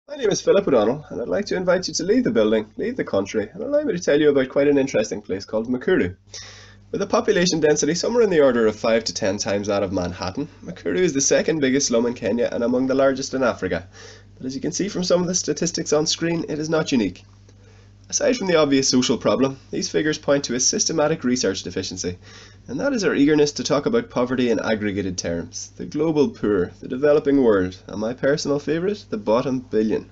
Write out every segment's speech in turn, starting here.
My name is Philip O'Donnell, and I'd like to invite you to leave the building, leave the country, and allow me to tell you about quite an interesting place called Makuru. With a population density somewhere in the order of 5 to 10 times that of Manhattan, Makuru is the second biggest slum in Kenya and among the largest in Africa. But as you can see from some of the statistics on screen, it is not unique. Aside from the obvious social problem, these figures point to a systematic research deficiency, and that is our eagerness to talk about poverty in aggregated terms, the global poor, the developing world, and my personal favourite, the bottom billion.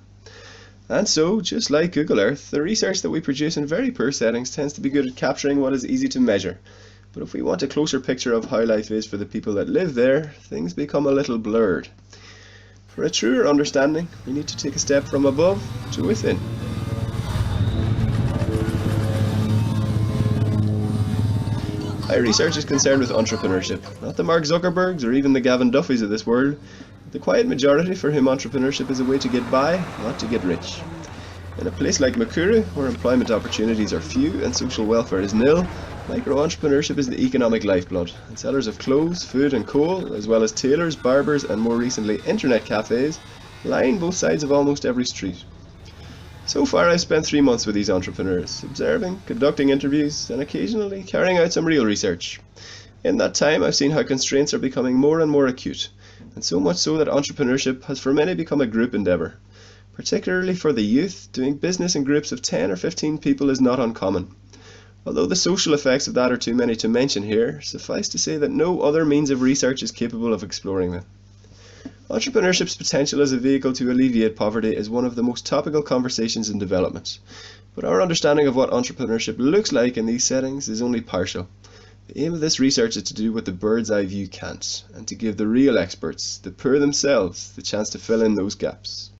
And so, just like Google Earth, the research that we produce in very poor settings tends to be good at capturing what is easy to measure. But if we want a closer picture of how life is for the people that live there, things become a little blurred. For a truer understanding, we need to take a step from above to within. My research is concerned with entrepreneurship, not the Mark Zuckerbergs or even the Gavin Duffys of this world, but the quiet majority for whom entrepreneurship is a way to get by, not to get rich. In a place like Makuru, where employment opportunities are few and social welfare is nil, micro-entrepreneurship is the economic lifeblood, and sellers of clothes, food and coal, as well as tailors, barbers and more recently internet cafes, line both sides of almost every street. So far I've spent 3 months with these entrepreneurs, observing, conducting interviews, and occasionally carrying out some real research. In that time I've seen how constraints are becoming more and more acute, and so much so that entrepreneurship has for many become a group endeavour. Particularly for the youth, doing business in groups of 10 or 15 people is not uncommon. Although the social effects of that are too many to mention here, suffice to say that no other means of research is capable of exploring them. Entrepreneurship's potential as a vehicle to alleviate poverty is one of the most topical conversations in development, but our understanding of what entrepreneurship looks like in these settings is only partial. The aim of this research is to do what the bird's eye view can't, and to give the real experts, the poor themselves, the chance to fill in those gaps.